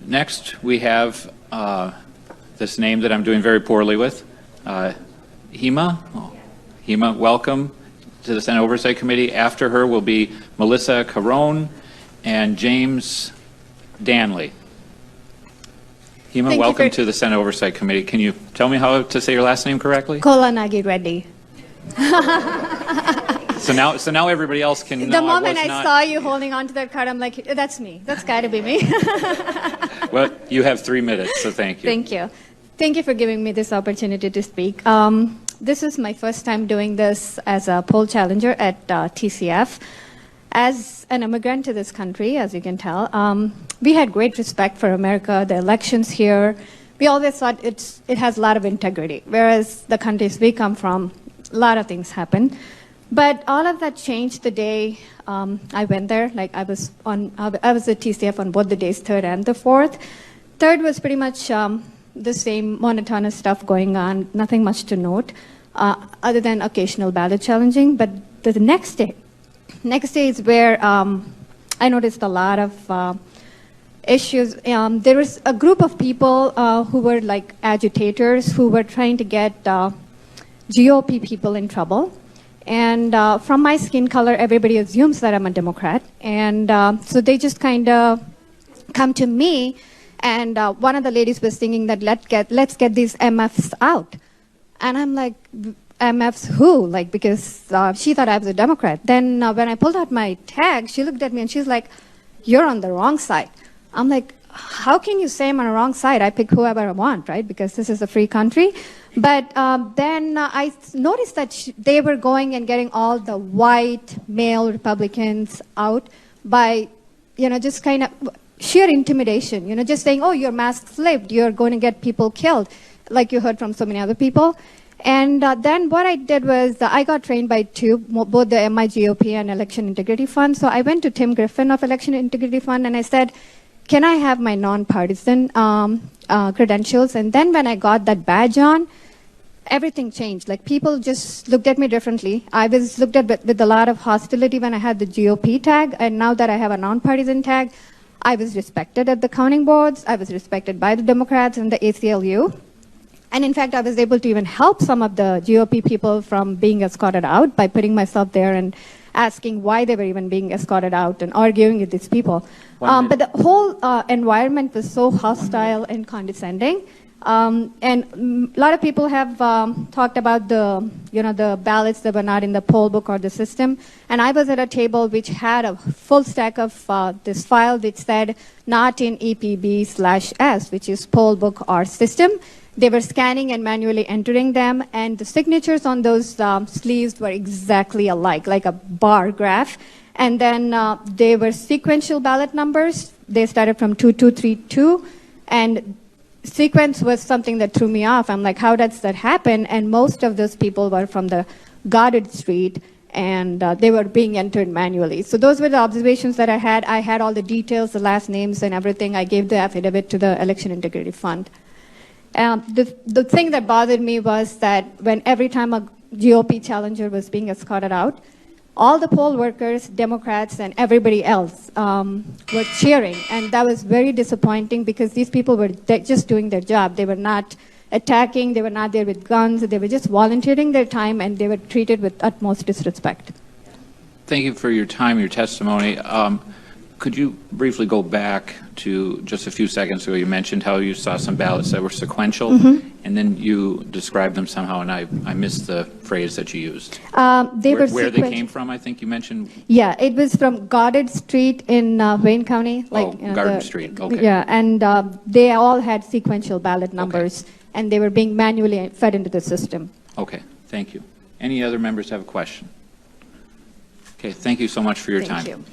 Next, we have this name that I'm doing very poorly with, Hema. Oh, Hema, welcome to the Senate Oversight Committee. After her will be Melissa Carone and James Danley. Hema, welcome to the Senate Oversight Committee. Can you tell me how to say your last name correctly? Kolanagi Reddy. So now everybody else can know. The moment I saw you holding on to that card, I'm like, that's me. That's got to be me. Well, you have 3 minutes, so thank you. Thank you. Thank you for giving me this opportunity to speak. This is my first time doing this as a poll challenger at TCF. As an immigrant to this country, as you can tell, we had great respect for America, the elections here. We always thought it has a lot of integrity, whereas the countries we come from, a lot of things happen. But all of that changed the day I went there. Like I was at TCF on both the days, 3rd and the 4th. 3rd was pretty much the same monotonous stuff going on, nothing much to note, other than occasional ballot challenging. But the next day is where I noticed a lot of issues. There was a group of people who were like agitators who were trying to get GOP people in trouble. And from my skin color, everybody assumes that I'm a Democrat. And so they just kind of come to me, and one of the ladies was thinking that let's get these MFs out. And I'm like, MFs who? Like, because she thought I was a Democrat. Then when I pulled out my tag, she looked at me and she's like, you're on the wrong side. I'm like, how can you say I'm on the wrong side? I pick whoever I want, right? Because this is a free country. But then I noticed that they were going and getting all the white male Republicans out by, just kind of sheer intimidation, just saying, oh, your mask flipped, you're going to get people killed, like you heard from so many other people. And then what I did was I got trained by both the MIGOP and Election Integrity Fund. So I went to Tim Griffin of Election Integrity Fund and I said, can I have my nonpartisan credentials? And then when I got that badge on, everything changed. Like people just looked at me differently. I was looked at with a lot of hostility when I had the GOP tag. And now that I have a nonpartisan tag, I was respected at the counting boards. I was respected by the Democrats and the ACLU. And in fact, I was able to even help some of the GOP people from being escorted out by putting myself there and asking why they were even being escorted out and arguing with these people. But the whole environment was so hostile and condescending. And a lot of people have talked about the ballots that were not in the poll book or the system. And I was at a table which had a full stack of this file which said not in EPB/S, which is poll book or system. They were scanning and manually entering them, and the signatures on those sleeves were exactly alike, like a bar graph. And then they were sequential ballot numbers. They started from 2232, and sequence was something that threw me off. I'm like, how does that happen? And most of those people were from the Goddard Street, and they were being entered manually. So those were the observations that I had. I had all the details, the last names and everything. I gave the affidavit to the Election Integrity Fund. The thing that bothered me was that when every time a GOP challenger was being escorted out, all the poll workers, Democrats, and everybody else were cheering. And that was very disappointing because these people were just doing their job. They were not attacking. They were not there with guns. They were just volunteering their time, and they were treated with utmost disrespect. Thank you for your time, your testimony. Could you briefly go back to just a few seconds ago? You mentioned how you saw some ballots that were sequential, and then you described them somehow, and I missed the phrase that you used. Where they came from, I think you mentioned? Yeah, it was from Goddard Street in Wayne County. Goddard Street, okay. Yeah, and they all had sequential ballot numbers, and they were being manually fed into the system. Okay, thank you. Any other members have a question? Okay, thank you so much for your time. Thank you.